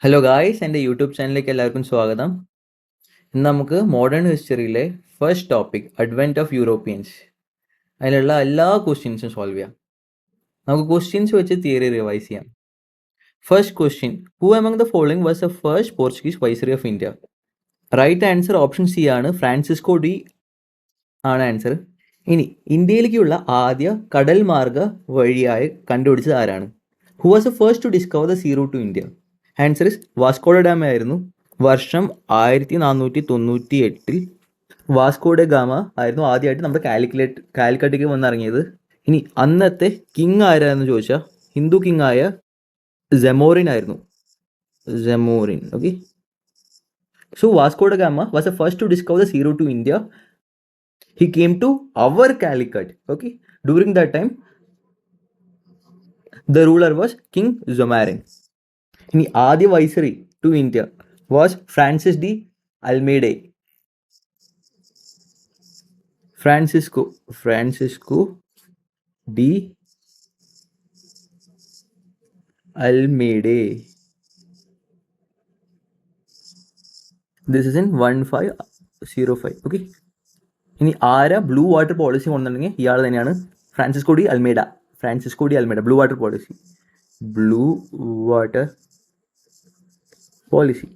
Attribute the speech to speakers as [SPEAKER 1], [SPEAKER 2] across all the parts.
[SPEAKER 1] Hello guys, എൻ്റെ YouTube ചാനലിലേക്ക് എല്ലാവർക്കും സ്വാഗതം. ഇന്ന് നമുക്ക് മോഡേൺ ഹിസ്റ്ററിയിലെ first topic advent of Europeans അതിലുള്ള എല്ലാ ക്വസ്റ്റ്യൻസും സോൾവ് ചെയ്യാം. നമുക്ക് ക്വസ്റ്റ്യൻസ് വെച്ച് തിയറി റിവൈസ് ചെയ്യാം. First question, who among the following was the first Portuguese viceroy of India? Right answer option C ആണ്, ഫ്രാൻസിസ്കോ ഡി ആണ് ആൻസർ. ഇനി ഇന്ത്യയിലേക്കുള്ള ആദ്യ കടൽ മാർഗ വഴിയായി കണ്ടുപിടിച്ചത് ആരാണ്? Who was the first to discover the sea route to India? Answer is Vasco da Gama ആയിരുന്നു. വർഷം 1498 വാസ്കോഡ ഗാമ ആയിരുന്നു ആദ്യമായിട്ട് നമ്മുടെ കാലിക്കട്ടിലേക്ക് വന്നിറങ്ങിയത്. ഇനി അന്നത്തെ കിങ് ആരാന്ന് ചോദിച്ചാൽ ഹിന്ദു കിങ് ആയ സെമോറിൻ ആയിരുന്നു. Zamorin. Okay, so Vasco da Gama was the first to discover the sea route to India. He came to our Calicut. Okay, during that time the ruler was King Zomarin. ഇനി ആദ്യ viceroy to India was Francis de Almeida. Francisco de Almeida. This is in 1505. Okay, ഇനി ആരാ blue water policy കൊണ്ടുണ്ടെങ്കിൽ ഇയാൾ തന്നെയാണ് Francisco de Almeida. Blue water policy.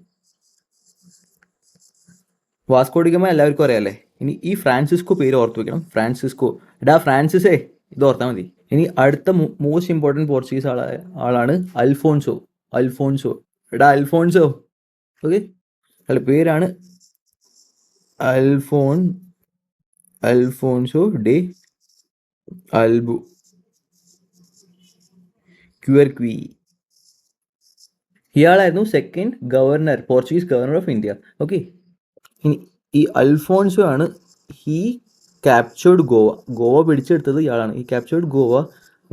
[SPEAKER 1] Vasco da Gama എല്ലാവർക്കും അറിയാമല്ലേ. ഇനി ഈ ഫ്രാൻസിസ്കോ പേര് ഓർത്ത് വെക്കണം. ഫ്രാൻസിസേ, ഇത് ഓർത്താൽ മതി. ഇനി അടുത്ത മോസ്റ്റ് ഇമ്പോർട്ടൻറ്റ് പോർച്ചുഗീസ് ആളാണ് അൽഫോൺസോ. ഓക്കെ, അയാളുടെ പേരാണ് അൽഫോൺസോ ഡെ അൽബുക്വെർക്വി. ഇയാളായിരുന്നു second Portuguese governor of India. Okay, ഇനി ഈ അൽഫോൺസോ ആണ് ഹി ക്യാപ്ചേർഡ് ഗോവ പിടിച്ചെടുത്തത് ഇയാളാണ്. ഈ ക്യാപ്ചേർഡ് ഗോവ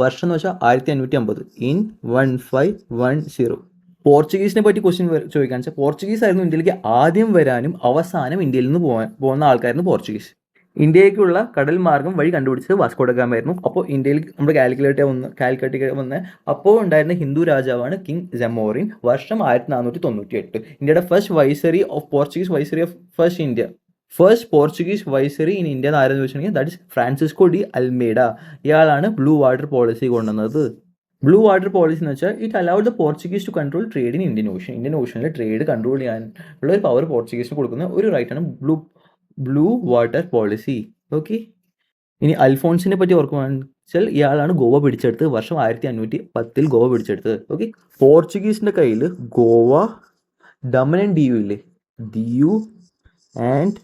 [SPEAKER 1] വർഷം എന്ന് വെച്ചാൽ 1550 ഇൻ 1510. പോർച്ചുഗീസിനെ പറ്റി ക്വസ്റ്റ്യൻ ചോദിക്കാൻ വെച്ചാൽ പോർച്ചുഗീസ് ആയിരുന്നു ഇന്ത്യയിലേക്ക് ആദ്യം വരാനും അവസാനം ഇന്ത്യയിൽ നിന്ന് പോകുന്ന ആൾക്കാരായിരുന്നു പോർച്ചുഗീസ്. ഇന്ത്യയിലേക്കുള്ള കടൽ മാർഗം വഴി കണ്ടുപിടിച്ചത് വാസ്കോഡ ഗാമ ആയിരുന്നു. അപ്പോൾ ഇന്ത്യയിൽ നമ്മുടെ കാലിക്കട്ടിലേക്ക് വന്ന് അപ്പോൾ ഉണ്ടായിരുന്ന ഹിന്ദു രാജാവാണ് കിങ് സെമോറിൻ. വർഷം 1498. ഇന്ത്യയുടെ Portuguese viceroy of first Portuguese viceroy in India എന്ന് ആരെന്ന് വെച്ചിട്ടുണ്ടെങ്കിൽ that is Francisco de Almeida. ഇയാളാണ് ബ്ലൂ വാട്ടർ പോളിസി കൊണ്ടുവന്നത്. ബ്ലൂ വാട്ടർ പോളിസി എന്ന് വെച്ചാൽ it allowed the Portuguese to control trade in Indian ഓഷനിൽ ട്രേഡ് കൺട്രോൾ ചെയ്യാനുള്ള ഒരു പവർ പോർച്ചുഗീസിന് കൊടുക്കുന്ന ഒരു റൈറ്റാണ് ബ്ലൂ വാട്ടർ പോളിസി. ഓക്കെ, ഇനി അൽഫോൺസിനെ പറ്റി ഓർക്കുകയാണെന്ന് വെച്ചാൽ ഇയാളാണ് ഗോവ പിടിച്ചെടുത്തത്. വർഷം 1510 ഗോവ പിടിച്ചെടുത്തത്. ഓക്കെ, പോർച്ചുഗീസിന്റെ കയ്യിൽ ഗോവ, ഡമൻ ആൻഡ് ദിയു ഇല്ലേ, Diu and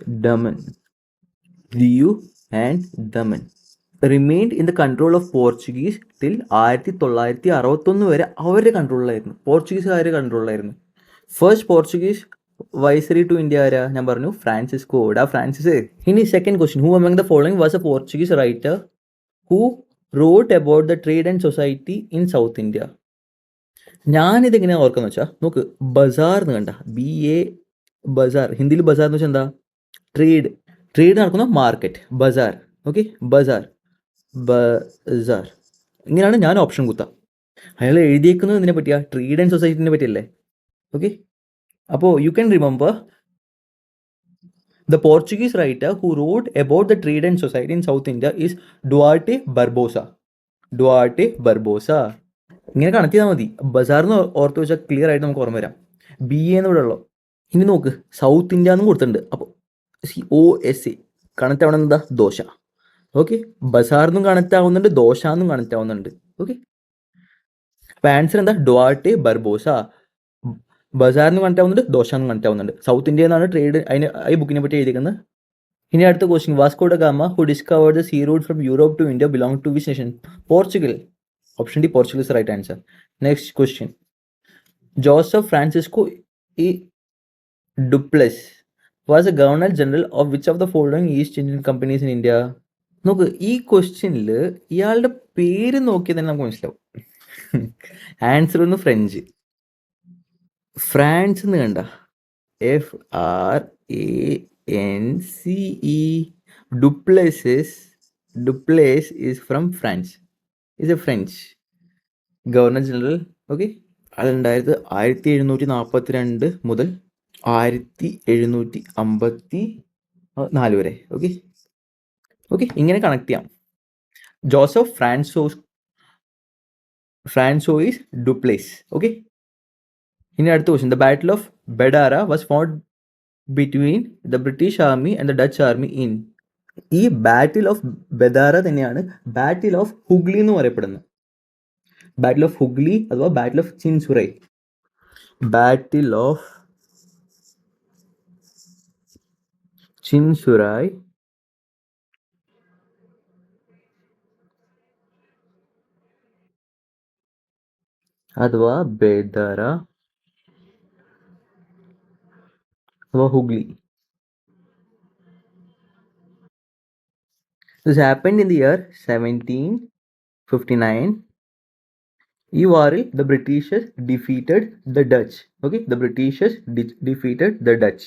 [SPEAKER 1] Daman remained in the control of Portuguese till 1961 വരെ അവരുടെ കൺട്രോളിലായിരുന്നു, പോർച്ചുഗീസുകാരുടെ കൺട്രോളിലായിരുന്നു. First Portuguese viceroy to India ആരാ? ഞാൻ പറഞ്ഞു ഫ്രാൻസിസ്കോ ഫ്രാൻസിസ്. ഇനി second question, who among the following was a Portuguese writer who wrote about the trade and society in South India? ഞാനിതെങ്ങനെയാണ് ഓർക്കാന്ന് വെച്ചാൽ നോക്ക്, ബസാർ എന്ന് കണ്ട, ബസാർ, ഹിന്ദിയിൽ ബസാർ എന്ന് വെച്ചാൽ എന്താ? ട്രേഡ് നടക്കുന്ന മാർക്കറ്റ്, ബസാർ. ഓക്കെ, ബസാർ. ഇങ്ങനെയാണ് ഞാൻ ഓപ്ഷൻ കുത്താം. അയാൾ എഴുതിയേക്കുന്നത് ഇതിനെ പറ്റിയാ, ട്രേഡ് ആൻഡ് സൊസൈറ്റിനെ പറ്റിയല്ലേ. ഓക്കെ, അപ്പോൾ you can remember the Portuguese writer who wrote about the trade and society in South India is Duarte ബർബോസ. ഇങ്ങനെ കണക്ട് ചെയ്താൽ മതി. ബസാർന്ന് ഓർത്ത് വെച്ചാൽ ക്ലിയർ ആയിട്ട് നമുക്ക് ഓർമ്മ വരാം. BA എന്ന് ഇവിടെ ഉള്ളൂ. ഇനി നോക്ക്, സൗത്ത് ഇന്ത്യ എന്നും കൊടുത്തിട്ടുണ്ട്. അപ്പോൾ COSA കണക്ട് ആവണം എന്താ? ദോശ. ഓക്കെ, ബസാർന്നും കണക്ട് ആവുന്നുണ്ട്, ദോശ എന്നും കണക്ട് ആവുന്നുണ്ട്. ഓക്കെ, അപ്പോൾ ആൻസർ എന്താ? ഡുവാർട്ടെ ബർബോസ. ബസാറിന് കണക്ട് ആവുന്നുണ്ട്, ദോശ എന്നും കണക്ട് ആവുന്നുണ്ട്. സൗത്ത് ഇന്ത്യ എന്നാണ് ട്രേഡ് ഈ ബുക്കിനെ പറ്റി എഴുതിയിരിക്കുന്നത്. ഇനി അടുത്ത question, Vasco da Gama who discovered the sea route from Europe to India belong to which nation? Portugal. Option D, Portugal is right answer. Next question, Joseph Francisco ഇ Dupleix was a governor general of which of the following East Indian companies in India? നോക്ക്, ഈ ക്വസ്റ്റ്യനിൽ ഇയാളുടെ പേര് നോക്കിയാൽ തന്നെ നമുക്ക് മനസ്സിലാവും. ആൻസർ ഒന്ന് ഫ്രഞ്ച്. ഫ്രാൻസ് എന്ന് കണ്ട, FRANCE. Duplessis is from France. Is a French Governor General. Okay, അതുണ്ടായത് 1742 മുതൽ 1754 വരെ. ഓക്കെ ഓക്കെ, ഇങ്ങനെ കണക്ട് ചെയ്യാം. Joseph François Dupleix. ഓക്കെ, ഇനി അടുത്ത question. The battle of Bedara was fought between the British army and the Dutch army in. ഈ battle of ബെദാര തന്നെയാണ് battle of Hooghly എന്ന് പറയപ്പെടുന്നത്. ബാറ്റിൽ ഓഫ് ഹുഗ്ലി അഥവാ ബാറ്റിൽ ഓഫ് ചിൻസുറൈ. ബാറ്റിൽ ഓഫ് ചിൻസുറായ് അഥവാ ബേദാര അഥവാ Hooghly. This happened in the year 1759. ഈ വാറിൽ the Britishers defeated the Dutch. Okay, the Britishers defeated the Dutch.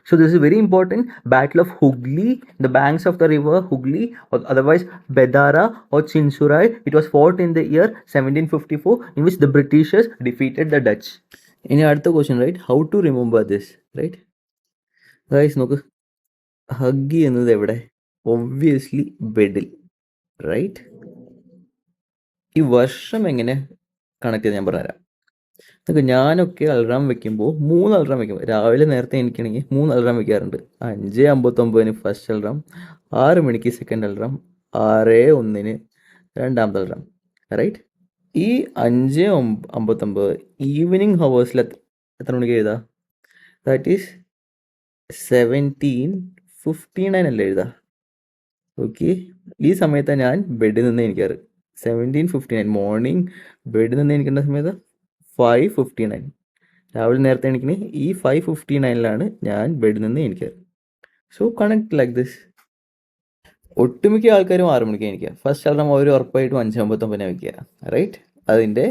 [SPEAKER 1] So this is very important. Battle of Hooghly, the banks of the river Hooghly, or otherwise Bedara or Chinsurai. It was fought in the year 1754, in which the Britishers defeated the Dutch. ഇനി അടുത്ത question, right, how to remember this, right guys. നോക്ക്, ഹഗ്ഗി എന്നത് എവിടെ? Obviously ബെഡിൽ, right. ഈ വർഷം എങ്ങനെ കണക്ട് ചെയ്ത് ഞാൻ പറഞ്ഞുതരാം. നോക്ക്, ഞാനൊക്കെ അലാറം വെക്കുമ്പോൾ 3 അലാറം വെക്കും. രാവിലെ നേരത്തെ എനിക്കാണെങ്കിൽ 3 അലാറം വെക്കാറുണ്ട്. 5:59 ഫസ്റ്റ് അലാറം, 6 മണിക്ക് സെക്കൻഡ് അലാറം, 6:01 രണ്ടാമത്തെ അലാറം, റൈറ്റ്. ഈ 5:59 ഈവനിങ് ഹവേഴ്സിൽ എത്ര മണിക്ക് എഴുതാം? ദാറ്റ് ഈസ് 17:59 അല്ലേ എഴുതാം. ഓക്കെ, ഈ സമയത്താണ് ഞാൻ ബെഡിൽ നിന്ന് എനിക്കാറ്. 17:59 മോർണിംഗ് ബെഡിൽ നിന്ന് എനിക്കേണ്ട സമയത്ത് 5:59. രാവിലെ നേരത്തെ എണിക്കണേ ഈ 5:59 ഞാൻ ബെഡിൽ നിന്ന് എനിക്കാറ്. So connect like this. ഒട്ടുമിക്ക ആൾക്കാരും 6 മണിക്ക് എണിക്കുക. ഫസ്റ്റ് അലാറം അവർ ഉറപ്പായിട്ടും 5:59 വയ്ക്കുക, റൈറ്റ്. അതിൻ്റെ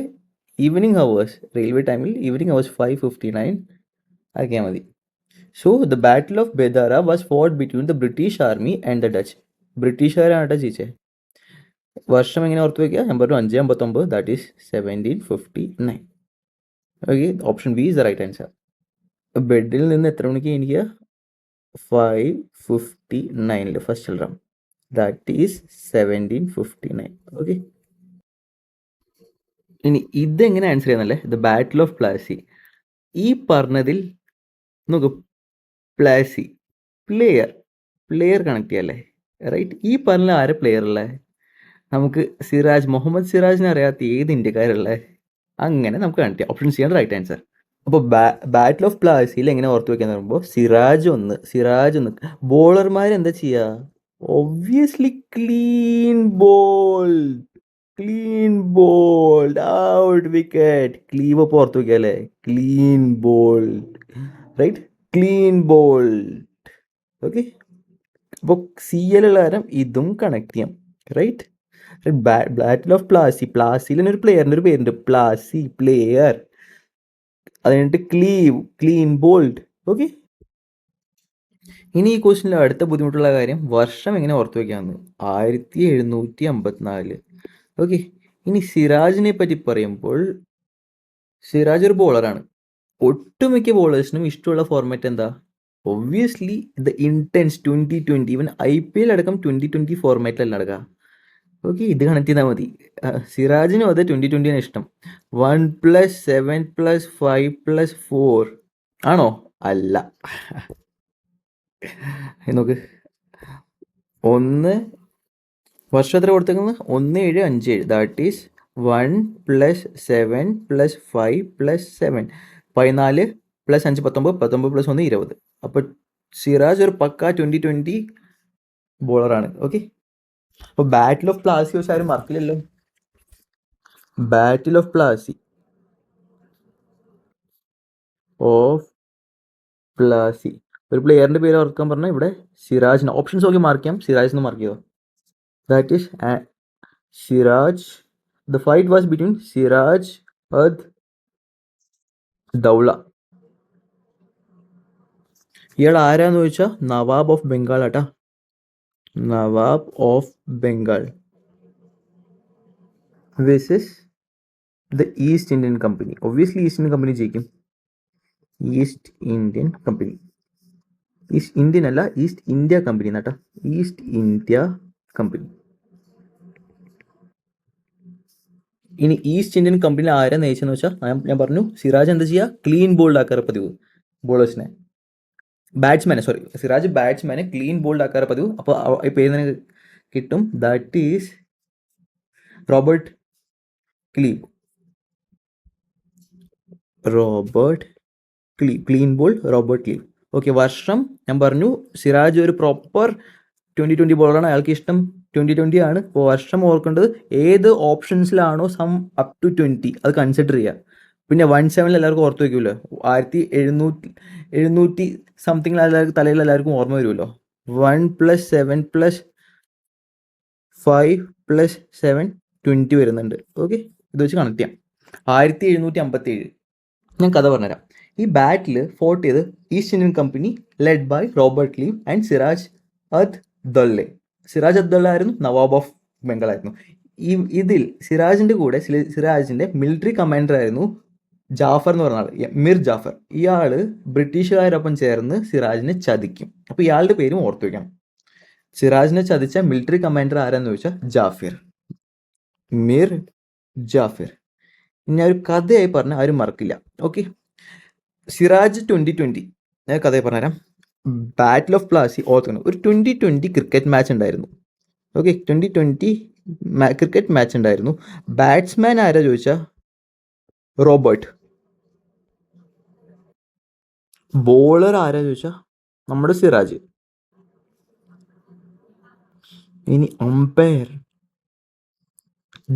[SPEAKER 1] ഈവനിങ് ഹവേഴ്സ്, റെയിൽവേ ടൈമിൽ ഈവനിങ് ഹവേഴ്സ് 5:59 ആക്കിയാൽ മതി. So the battle of Bedara was fought between the British army and the Dutch. ബ്രിട്ടീഷുകാരാണ് കേട്ടോ ജയിച്ചത്. വർഷം എങ്ങനെ ഓർത്ത് വയ്ക്കുക? ഞാൻ പറഞ്ഞു 5:59, that is 1759. Okay, option B is the right answer. ബെഡിൽ നിന്ന് എത്ര മണിക്ക് എണീക്കുക? 5:59 first alarm, that is 1759. Okay, ഇനി ഇതെങ്ങനെ ആൻസർ ചെയ്യുന്നല്ലേ? The battle of Plassey. ഈ പറഞ്ഞതിൽ നോക്ക്, പ്ലാസി പ്ലെയർ കണക്ട് ചെയ്യല്ലേ, റൈറ്റ്. ഈ പറഞ്ഞ ആരെ പ്ലെയർ ഉള്ളേ? നമുക്ക് മുഹമ്മദ് സിറാജിനെ അറിയാത്ത ഏത് ഇന്ത്യക്കാരുള്ളേ? അങ്ങനെ നമുക്ക് കണക്ട് ചെയ്യാം. ഓപ്ഷൻ സി ആണ് റൈറ്റ് ആൻസർ. അപ്പോൾ ബാറ്റിൽ ഓഫ് പ്ലാസിയിൽ എങ്ങനെ ഓർത്ത് വെക്കാന്ന് പറയുമ്പോൾ സിറാജ് ഒന്ന്. ബോളർമാർ എന്താ ചെയ്യുക? Obviously clean bold out wicket. Clive അപ്പോൾ ഓർത്ത് വെക്കുക അല്ലേ? Clean bold, right, clean bold. Okay, അപ്പോൾ സി എല്ലുള്ള കാര്യം ഇതും കണക്ട് ചെയ്യാം, റൈറ്റ്. ബാറ്റിൽ ഓഫ് പ്ലാസിയിൽ ഒരു പ്ലെയറിൻ്റെ ഒരു പേരുണ്ട്, പ്ലാസി പ്ലെയർ. അത് കഴിഞ്ഞിട്ട് ക്ലീൻ ബോൾഡ്. ഓക്കെ, ഇനി ഈ ക്വസ്റ്റിനിൽ അടുത്ത ബുദ്ധിമുട്ടുള്ള കാര്യം വർഷം എങ്ങനെ ഓർത്ത് വയ്ക്കാമെന്ന്. 1754. ഓക്കെ, ഇനി സിറാജിനെ പറ്റി പറയുമ്പോൾ സിറാജ് ഒരു ബോളറാണ്. ഒട്ടുമിക്ക ബോളേഴ്സിനും ഇഷ്ടമുള്ള ഫോർമാറ്റ് എന്താ? Obviously the intense 2020. Even IPL അടക്കം 2020 ഫോർമാറ്റിലല്ല നടക്കുക. ഓക്കെ, ഇത് കണക്ട് ചെയ്താൽ മതി. സിറാജിനും അത് 2020 ഇഷ്ടം. 1+7+5+4 ആണോ? അല്ല. നോക്ക്, വർഷം എത്ര കൊടുത്തേക്കുന്നത്? 1757. That is 1+7+5+7. 14 + 5 19, 19 + 1 20. അപ്പോൾ സിറാജ് ഒരു പക്ക 2020 ബോളറാണ്. ഓക്കെ, അപ്പോൾ ബാറ്റിൽ ഓഫ് പ്ലാസി വെച്ച് ആരും മറക്കില്ലല്ലോ. ബാറ്റിൽ ഓഫ് പ്ലാസി ഒരു പ്ലെയറിന്റെ പേര് ഓർക്കാൻ പറഞ്ഞാൽ ഇവിടെ സിറാജിന് ഓപ്ഷൻസ് നോക്കി മാർക്ക് ചെയ്യാം. സിറാജ് എന്ന് മാർക്ക് ചെയ്തോ. That is Siraj. The fight was between Siraj ud Daulah. ഇയാൾ ആരാന്ന് ചോദിച്ചാൽ നവാബ് ഓഫ് ബംഗാൾ ആട്ടാ. Nawab of Bengal. This is the East Indian company. Obviously East Indian company ജയിക്കും. East Indian company. East Indian അല്ല, ഈസ്റ്റ് ഇന്ത്യ കമ്പനി എന്നാട്ടോ. East India company. ഇനി ഈസ്റ്റ് ഇന്ത്യൻ കമ്പനിയിൽ ആരാ നയിച്ചെന്ന് വെച്ചാൽ ഞാൻ പറഞ്ഞു, സിറാജ് എന്താ ചെയ്യുക, ക്ലീൻ ബോൾഡ് ആക്കാറ് പതിവ് ബോളേഴ്സിനെ, ബാറ്റ്സ്മാനെ, സോറി, സിറാജ് ബാറ്റ്സ്മാനെ ക്ലീൻ ബോൾഡ് ആക്കാറ് പതിവ്. അപ്പോൾ ഈ പേര് തന്നെ കിട്ടും, that is Robert Clive. Robert Clive, clean bold Robert Clive. Okay, വർഷം ഞാൻ പറഞ്ഞു, സിറാജ് ഒരു പ്രോപ്പർ 2020 ബോളറാണ്, അയാൾക്ക് ഇഷ്ടം 2020 ആണ്. അപ്പോൾ വർഷം ഓർക്കേണ്ടത് ഏത് ഓപ്ഷൻസിലാണോ സം അപ് ടു 20 അത് കൺസിഡർ ചെയ്യുക. പിന്നെ 17 എല്ലാവർക്കും ഓർത്ത് വയ്ക്കുമല്ലോ, 1700 സംതിങ് എല്ലാവർക്കും തലയിൽ എല്ലാവർക്കും ഓർമ്മ വരുമല്ലോ. 1+7+5+7 20 വരുന്നുണ്ട്. ഓക്കെ, ഇത് വെച്ച് കണക്ട് ചെയ്യാം. 1757. ഞാൻ കഥ പറഞ്ഞുതരാം. ഈ ബാറ്റിൽ ഫോർട്ട് ചെയ്ത് East Indian company led by Robert Clive and Siraj ud Daulah. Siraj ud Daulah ആയിരുന്നു നവാബ് ഓഫ് ബംഗാൾ ആയിരുന്നു. ഇതിൽ സിറാജിന്റെ കൂടെ സിറാജിന്റെ മിലിറ്ററി കമാൻഡർ ആയിരുന്നു ജാഫർ എന്ന് പറഞ്ഞ ആൾ, മിർ ജാഫർ. ഇയാള് ബ്രിട്ടീഷുകാരൊപ്പം ചേർന്ന് സിറാജിനെ ചതിക്കും. അപ്പൊ ഇയാളുടെ പേരും ഓർത്തു വെക്കണം. സിറാജിനെ ചതിച്ച മിലിറ്ററി കമാൻഡർ ആരാന്ന് ചോദിച്ചാൽ ജാഫിർ, മിർ ജാഫിർ. ഇനി ഒരു കഥയായി പറഞ്ഞാൽ ആരും മറക്കില്ല. ഓക്കെ, സിറാജ് 2020 ഞാൻ കഥയായി പറഞ്ഞുതരാം. ബാറ്റിൽ ഓഫ് പ്ലാസി ഓർക്കണം, ഒരു 2020 ക്രിക്കറ്റ് മാച്ച് ഉണ്ടായിരുന്നു. ഓക്കെ, 2020 ക്രിക്കറ്റ് മാച്ച് ഉണ്ടായിരുന്നു. ബാറ്റ്സ്മാൻ ആരാ ചോദിച്ചാൽ റോബർട്ട്. ബോളർ ആരാ ചോദിച്ചാൽ നമ്മുടെ സിറാജ്. ഇനി അമ്പയർ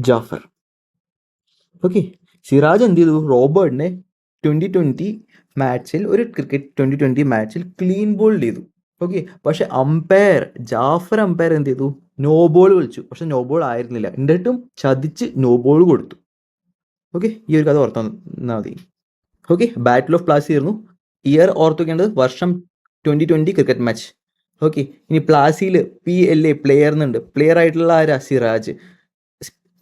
[SPEAKER 1] ജാഫർ. ഓക്കെ, സിറാജ് എന്ത് ചെയ്തു, റോബർട്ടിനെ 2020 മാച്ചിൽ, ഒരു ക്രിക്കറ്റ് 2020 മാച്ചിൽ ക്ലീൻ ബോൾഡ് ചെയ്തു. ഓക്കെ, പക്ഷെ അമ്പയർ ജാഫർ അമ്പയർ എന്ത് ചെയ്തു, നോ ബോൾ വിളിച്ചു. പക്ഷെ നോ ബോൾ ആയിരുന്നില്ല, എന്നിട്ടും ചതിച്ച് നോ ബോൾ കൊടുത്തു. ഓക്കെ, ഈ ഒരു കഥ ഓർത്താൽ മതി. ഓക്കെ, ബാറ്റിൽ ഓഫ് പ്ലാസി ആയിരുന്നു. ഇയർ ഓർത്ത് വെക്കേണ്ടത് വർഷം 2020 ക്രിക്കറ്റ് മാച്ച്. ഓക്കെ, ഇനി പ്ലാസിയിൽ PLA പ്ലെയർ എന്നുണ്ട്. പ്ലെയർ ആയിട്ടുള്ള ആരാ, സിറാജ്.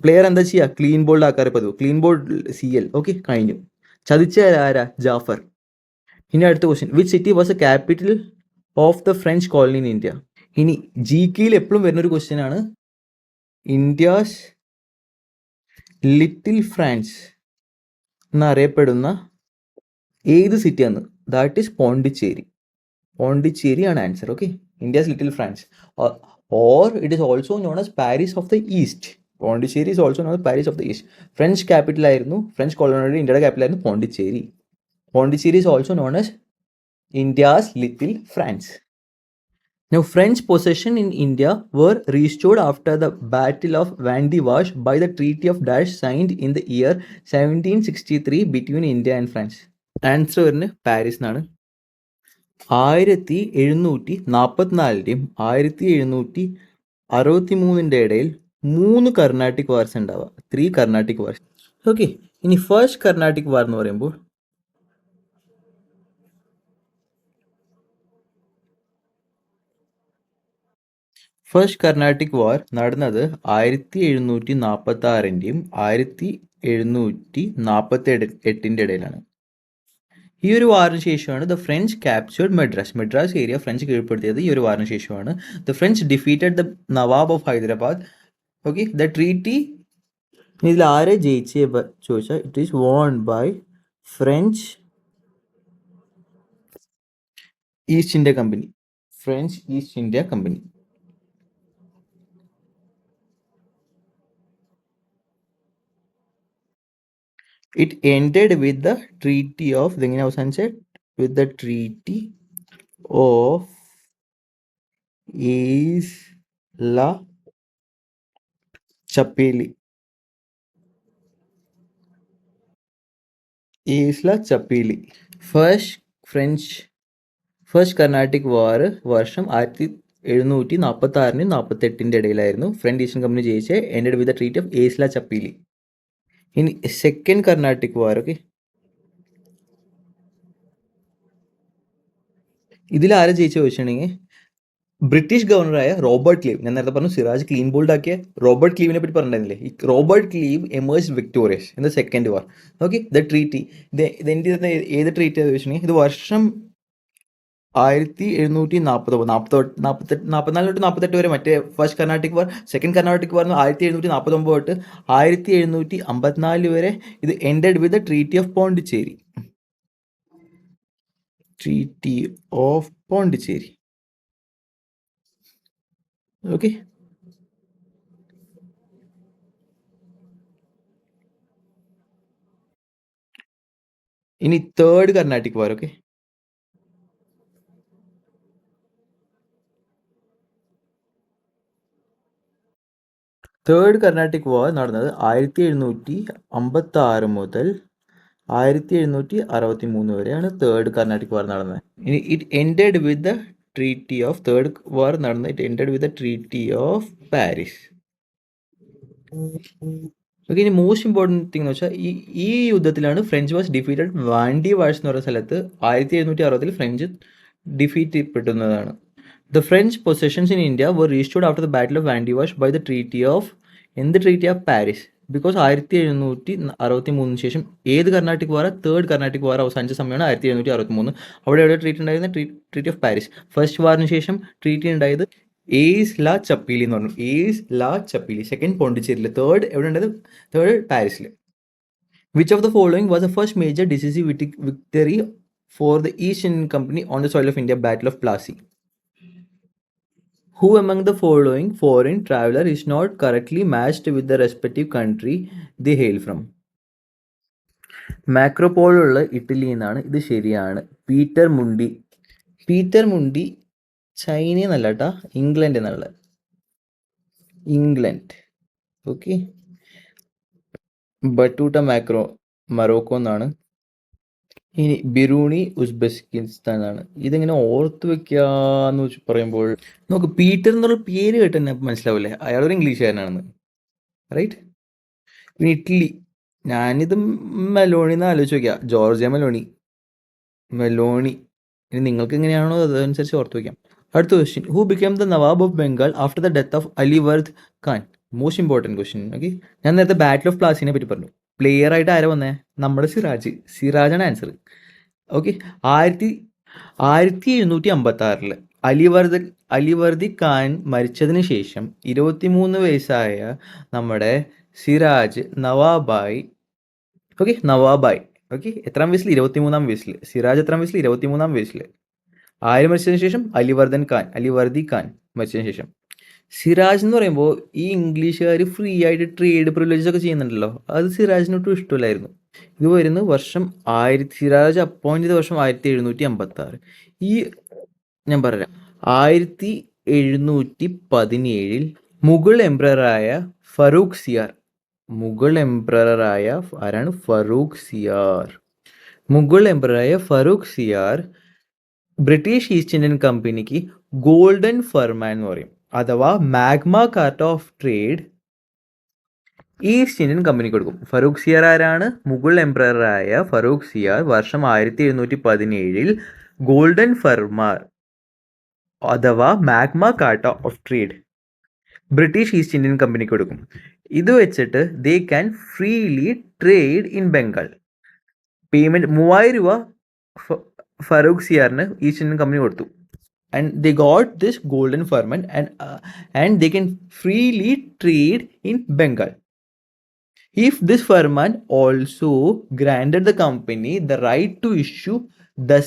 [SPEAKER 1] പ്ലെയർ എന്താ ചെയ്യുക, ക്ലീൻ ബോൾഡ് ആക്കാറ് പതിവ്, ക്ലീൻ ബോൾഡ് CL. ഓക്കെ, കഴിഞ്ഞു. ചതിച്ച ആരാ, ജാഫർ. ഇനി അടുത്ത question, which city was A capital of the French colony in India. ഇനി GKയിൽ എപ്പോഴും വരുന്നൊരു ക്വസ്റ്റ്യൻ ആണ്, ഇന്ത്യാസ് ലിറ്റിൽ ഫ്രാൻസ് എന്നറിയപ്പെടുന്ന ഏത് സിറ്റിയാണ്, ദാറ്റ് ഈസ് പോണ്ടിച്ചേരി. പോണ്ടിച്ചേരി ആണ് answer. Okay, India's little France, or it is also known as Paris of the east. Pondicherry is also known as Paris of the east. French capital ആയിരുന്നു, French കോളനിയുടെ ഇന്ത്യയുടെ capital ആയിരുന്നു Pondicherry. Pondicherry is also known as India's little France. Now, French possession in India were restored after the Battle of Vandivash by the Treaty of Dash signed in the year 1763 between India and France. Answer വരുന്നത് Paris എന്നാണ്. 1744-ൻ്റെയും 1763 ഇടയിൽ 3 Carnatic wars ഉണ്ടാവുക, 3 Carnatic wars. Okay, ഇനി first Carnatic വാർ എന്ന് പറയുമ്പോൾ first Carnatic war നടന്നത് 1746-ൻ്റെയും 1748-ൻ്റെ ഇടയിലാണ്. ഈ ഒരു വാറിന് ശേഷമാണ് the French captured Madras area French കീഴ്പ്പെടുത്തിയത്. ഈ ഒരു വാറിന് ശേഷമാണ് the French defeated the nawab of Hyderabad. Okay, the treaty, ഇതിൽ ആരെ ജയിച്ചേ ചോദിച്ചാൽ it is won by French East India company. French East India company. It ended with the treaty of, ഇതെങ്ങനെ അവസാനിച്ചത്, with the treaty of Isla Chapeli. Isla Chapeli. First Carnatic war വർഷം 1746-48 ഇടയിലായിരുന്നു. French eastern company ജയിച്ച് ended with the treaty of Aix-la-Chapelle. ഇനി second Carnatic വാർ. Okay, ഇതിൽ ആരെ ജയിച്ചു ചോദിച്ചിട്ടുണ്ടെങ്കിൽ ബ്രിട്ടീഷ് ഗവർണറായ റോബർട്ട് ക്ലീവ്, ഞാൻ നേരത്തെ പറഞ്ഞു സിറാജ് ക്ലീൻ ബോൾഡ് ആക്കിയ റോബർട്ട് ക്ലീവിനെ പറ്റി പറഞ്ഞിരുന്നില്ലേ, ഈ Robert Clive എമേഴ്സ് victorious in the second war. Okay, the treaty, ഇത് ഏത് ട്രീറ്റി വെച്ചിട്ടുണ്ടെങ്കിൽ ഇത് വർഷം 1744 വരെ മറ്റേ ഫസ്റ്റ് കർണാട്ടിക് വാർ. സെക്കൻഡ് കർണാട്ടിക് വാർ 1749 തൊട്ട് 1754 വരെ. ഇത് ended with the treaty of Pondicherry. Treaty of Pondicherry. Okay, ഇനി തേർഡ് കർണാട്ടിക് വാർ. ഓക്കെ, തേർഡ് കർണാട്ടിക് വാർ നടന്നത് 1756 മുതൽ 1763 വരെയാണ് തേർഡ് കർണാട്ടിക് വാർ നടന്നത്. ഇനി it ended with the treaty of third war നടന്നത് it ended with the treaty of Paris. Okay, ഇനി മോസ്റ്റ് ഇമ്പോർട്ടൻറ്റ് തിങ് എന്ന് വെച്ചാൽ ഈ യുദ്ധത്തിലാണ് French was defeated. Wandiwash എന്ന് പറയുന്ന സ്ഥലത്ത് 1760 ഫ്രഞ്ച് ഡിഫീറ്റ് ചെയ്യപ്പെടുന്നതാണ്. The French possessions in India were restored after the Battle of Vandivash by the Treaty of Paris. Because 1763 ശേഷം ഏത് കർണാട്ടിക് വാർ, തേർഡ് കർണാട്ടിക് വാർ അവസാനിച്ച സമയമാണ് 1763. അവിടെ എവിടെ ട്രീറ്റി ഉണ്ടായിരുന്നത്? Treaty of Paris. ഫസ്റ്റ് വാറിന് ശേഷം ട്രീറ്റി ഉണ്ടായത് ഏസ് ലാ ചപ്പീലി എന്ന് പറഞ്ഞു. ഏസ് ലാ ചപ്പീലി. സെക്കൻഡ് പോണ്ടിച്ചേരിയിൽ. തേർഡ് എവിടെ ഉണ്ടായത്? തേർഡ് പാരീസിൽ. Which of the following was the first major decisive victory for the East Indian company on the soil of India? Battle of Plassey. Who among the following foreign traveler is not correctly matched with the respective country they hail from? മാക്രോപോളുള്ള ഇറ്റലിയിൽ നിന്നാണ്. ഇത് ശരിയാണ്. Peter മുണ്ടി. Peter മുണ്ടി ചൈനയിൽ നിന്നല്ല കേട്ടാ, ഇംഗ്ലണ്ടിൽ നിന്നുള്ള. England. Okay. ബട്ടൂട്ട Morocco എന്നാണ്. ഇനി ബിറൂണി ഉസ്ബെക്കിസ്ഥാനാണ്. ഇതിങ്ങനെ ഓർത്ത് വെക്കാന്ന് വെച്ച് പറയുമ്പോൾ നമുക്ക് പീറ്റർ എന്നുള്ള പേര് കേട്ട് തന്നെ മനസ്സിലാവില്ലേ അയാളൊരു ഇംഗ്ലീഷുകാരനാണെന്ന്, റൈറ്റ്? പിന്നെ ഇറ്റലി, ഞാനിത് മെലോണി എന്ന് ആലോചിച്ച് നോക്കിയാ, ജോർജിയ മെലോണി. ഇനി നിങ്ങൾക്ക് എങ്ങനെയാണോ അതനുസരിച്ച് ഓർത്ത് വയ്ക്കാം. അടുത്ത question, who became the nawab of Bengal after the death of Alivardi Khan? Most important question. Okay, ഞാൻ നേരത്തെ ബാറ്റിൽ ഓഫ് പ്ലാസിനെ പറ്റി പറഞ്ഞു. പ്ലെയർ ആയിട്ട് ആരാ വന്നേ? നമ്മുടെ സിറാജാണ് ആൻസർ. ഓക്കെ, 1756 അലിവർദി ഖാൻ മരിച്ചതിന് ശേഷം 23 വയസ്സായ നമ്മുടെ സിറാജ് നവാബായി. ഓക്കെ, എത്രാം വയസ്സിൽ? 23-ാം വയസ്സിൽ. സിറാജ് എത്രാം വയസ്സിൽ? 23-ാം വയസ്സിൽ. ആര് മരിച്ചതിന് ശേഷം? അലിവർദി ഖാൻ മരിച്ചതിന് ശേഷം. സിറാജ് എന്ന് പറയുമ്പോൾ ഈ ഇംഗ്ലീഷുകാർ ഫ്രീ ആയിട്ട് ട്രേഡ് പ്രിവിലേജസ് ഒക്കെ ചെയ്യുന്നുണ്ടല്ലോ, അത് സിറാജിനൊട്ടും ഇഷ്ടമില്ലായിരുന്നു. ഇത് വരുന്ന വർഷം സിറാജ് അപ്പോയിന്റ് ചെയ്ത വർഷം 1756. ഈ ഞാൻ പറയാം, 1717 മുഗൾ എംപററായ ഫറൂഖ് സിയാർ. ആരാണ്? മുഗൾ എംപററായ Farrukh Siyar British East Indian കമ്പനിക്ക് ഗോൾഡൻ ഫർമാൻ എന്ന് പറയും, അഥവാ Magna Carta of trade East Indian company കൊടുക്കും. ഫറൂഖ് സിയാർ ആരാണ്? മുഗൾ എംപററായ ഫറൂഖ് സിയാർ വർഷം 1717 ഗോൾഡൻ ഫർമാർ അഥവാ Magna Carta of trade British East Indian കമ്പനിക്ക് കൊടുക്കും. ഇത് വെച്ചിട്ട് they can freely trade in Bengal. Payment 3000 രൂപ ഫറൂഖ് സിയാറിന് ഈസ്റ്റ് ഇന്ത്യൻ കമ്പനി കൊടുത്തു. And they got this golden firman and they can freely trade in Bengal. If this firman also granted the company the right to issue the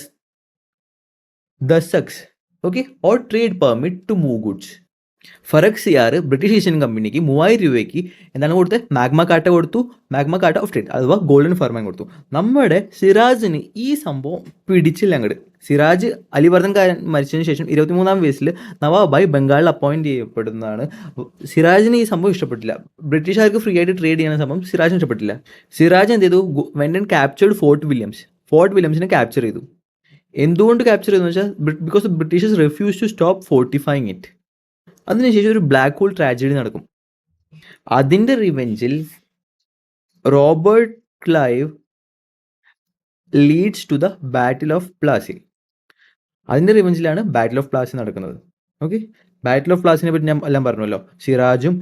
[SPEAKER 1] sucks, okay, or trade permit to move goods. Farrukh Siyar British East Indian കമ്പനിക്ക് 3000 രൂപയ്ക്ക് എന്താണ് കൊടുത്തത്? Magna Carta കൊടുത്തു, Magna Carta of trade അഥവാ golden farman കൊടുത്തു. നമ്മുടെ സിറാജിന് ഈ സംഭവം പിടിച്ചില്ല അങ്ങോട്ട്. സിറാജ് അലിവർദൻ ഖാൻ മരിച്ചതിന് ശേഷം 23-ാം വയസ്സിൽ നവാബായി ബംഗാളിൽ അപ്പോയിന്റ് ചെയ്യപ്പെടുന്നതാണ്. സിറാജിന് ഈ സംഭവം ഇഷ്ടപ്പെട്ടില്ല. ബ്രിട്ടീഷുകാർക്ക് ഫ്രീ ആയിട്ട് ട്രേഡ് ചെയ്യുന്ന സംഭവം സിറാജിന് ഇഷ്ടപ്പെട്ടില്ല. സിറാജ് എന്ത് ചെയ്തു? വെന്റ് ആൻഡ് ക്യാപ്ചേർഡ് ഫോർട്ട് വില്യംസിനെ ക്യാപ്ചർ ചെയ്തു. എന്തുകൊണ്ട് ക്യാപ്ചർ ചെയ്തെന്ന് വെച്ചാൽ because Britishers refuse to stop fortifying it. അതിനുശേഷം ഒരു ബ്ലാക്ക് ഹോൾ ട്രാജഡി നടക്കും. അതിൻ്റെ റിവെഞ്ചിൽ Robert Clive leads to the battle of Plassey. അതിൻ്റെ റിവെഞ്ചിലാണ് ബാറ്റിൽ ഓഫ് പ്ലാസി നടക്കുന്നത്. ഓക്കെ. ബാറ്റിൽ ഓഫ് പ്ലാസിനെ പറ്റി ഞാൻ എല്ലാം പറഞ്ഞല്ലോ. സിറാജും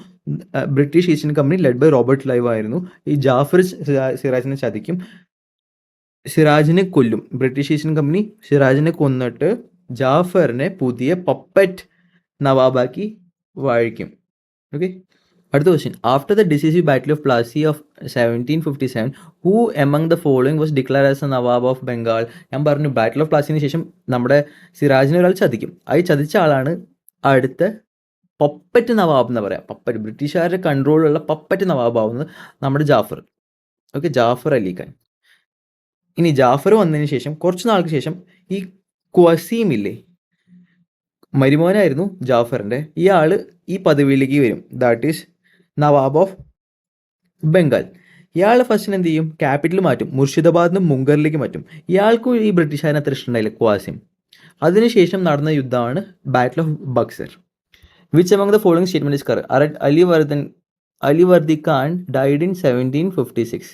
[SPEAKER 1] British East India company led by Robert Clive ആയിരുന്നു. ഈ ജാഫർ സിറാജിനെ ചതിക്കും, സിറാജിനെ കൊല്ലും. ബ്രിട്ടീഷ് ഈസ്റ്റ് ഇന്ത്യ കമ്പനി സിറാജിനെ കൊന്നിട്ട് ജാഫറിനെ പുതിയ പപ്പറ്റ് നവാബാക്കി വാഴിക്കും. ഓക്കെ. അടുത്ത question. After the decisive battle of Plassey of 1757 who among the following was declare as a nawab of Bengal? ഞാൻ പറഞ്ഞു ബാറ്റിൽ ഓഫ് പ്ലാസിന് ശേഷം നമ്മുടെ സിറാജിനെ ഒരാൾ ചതിക്കും. അത് ചതിച്ച ആളാണ് അടുത്ത പപ്പറ്റ് നവാബ് എന്ന് പറയാം. പപ്പറ്റ്, ബ്രിട്ടീഷുകാരുടെ കൺട്രോളിലുള്ള പപ്പറ്റ് നവാബാവുന്നത് നമ്മുടെ ജാഫർ. ഓക്കെ, ജാഫർ അലി ഖാൻ. ഇനി ജാഫർ വന്നതിന് ശേഷം കുറച്ച് നാൾക്ക് ശേഷം ഈ ഖ്വസീം ഇല്ലേ, മരുമോനായിരുന്നു ജാഫറിൻ്റെ, ഇയാൾ ഈ പദവിയിലേക്ക് വരും. That is Nawab of Bengal. ഇയാൾ ഫസ്റ്റിന് എന്ത് ചെയ്യും, ക്യാപിറ്റൽ മാറ്റും, മുർഷിദാബാദിൽ നിന്ന് മുംഗറിലേക്ക് മാറ്റും. ഇയാൾക്കും ഈ ബ്രിട്ടീഷുകാരനെ അത്ര ഇഷ്ടമുണ്ടായില്ല, ഖ്വാസിം. അതിനുശേഷം നടന്ന യുദ്ധമാണ് battle of Buxar. Which among the following statement is correct? Alivardi Khan died in 1756.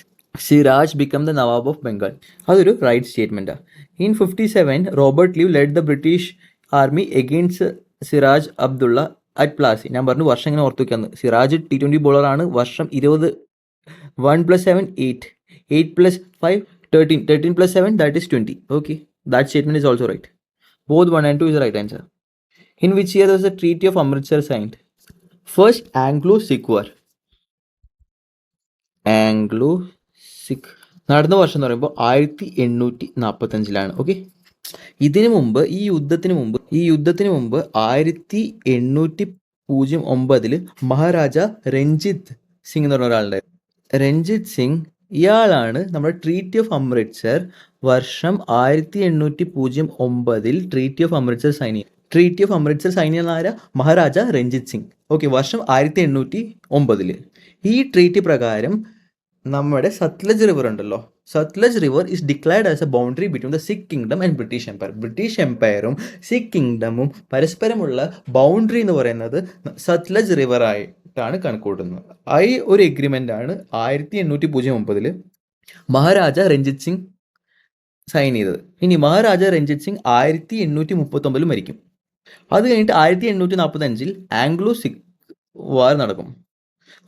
[SPEAKER 1] Siraj become the nawab of Bengal. അതൊരു റൈറ്റ് സ്റ്റേറ്റ്മെൻറ്റാണ്. In 57 Robert Clive led the British army against Siraj Abdullah at Plassey. ഞാൻ പറഞ്ഞു വർഷം ഇങ്ങനെ ഓർത്ത് വയ്ക്കാന്ന്. സിറാജ് T20 ബോളറാണ്. വർഷം 20. 1 + 7 8, 8 + 5 13, 13 + 7 that is 20. Okay, that statement is also right. Both 1 and 2 is the right answer. In which year was the Treaty of Amritsar signed? First Anglo-Sikh War. Anglo-Sikh നടന്ന വർഷം എന്ന് പറയുമ്പോൾ 1845. ഓക്കെ. ഇതിനു മുമ്പ് ഈ യുദ്ധത്തിന് മുമ്പ് 1809 മഹാരാജ രഞ്ജിത്ത് സിംഗ് എന്ന് പറഞ്ഞ ഒരാളുണ്ടായിരുന്നു. രഞ്ജിത്ത് സിംഗ് ഇയാളാണ് നമ്മുടെ ട്രീറ്റി ഓഫ് അമൃത്സർ വർഷം 1809 ട്രീറ്റി ഓഫ് അമൃത്സർ സൈൻ ചെയ്യുന്നത്. ട്രീറ്റി ഓഫ് അമൃത്സർ സൈൻ ചെയ്യുന്ന ആരാ? മഹാരാജ രഞ്ജിത്ത് സിംഗ്. ഓക്കെ, വർഷം 1809. ഈ ട്രീറ്റി പ്രകാരം നമ്മുടെ സത്ലജ് റിവർ ഉണ്ടല്ലോ, Sutlej river is declared as a boundary between the Sikh kingdom and British empire. British എംപയറും സിഖ് കിങ്ഡമും പരസ്പരമുള്ള ബൗണ്ടറി എന്ന് പറയുന്നത് സത്ലജ് റിവർ ആയിട്ടാണ് കണക്കൂട്ടുന്നത്. ഈ ഒരു എഗ്രിമെൻ്റ് ആണ് 1809 മഹാരാജ രഞ്ജിത്ത് സിംഗ് സൈൻ ചെയ്തത്. ഇനി മഹാരാജ രഞ്ജിത്ത് സിംഗ് 1839 മരിക്കും. അത് കഴിഞ്ഞിട്ട് 1845 ആംഗ്ലോ സിഖ് വാർ നടക്കും.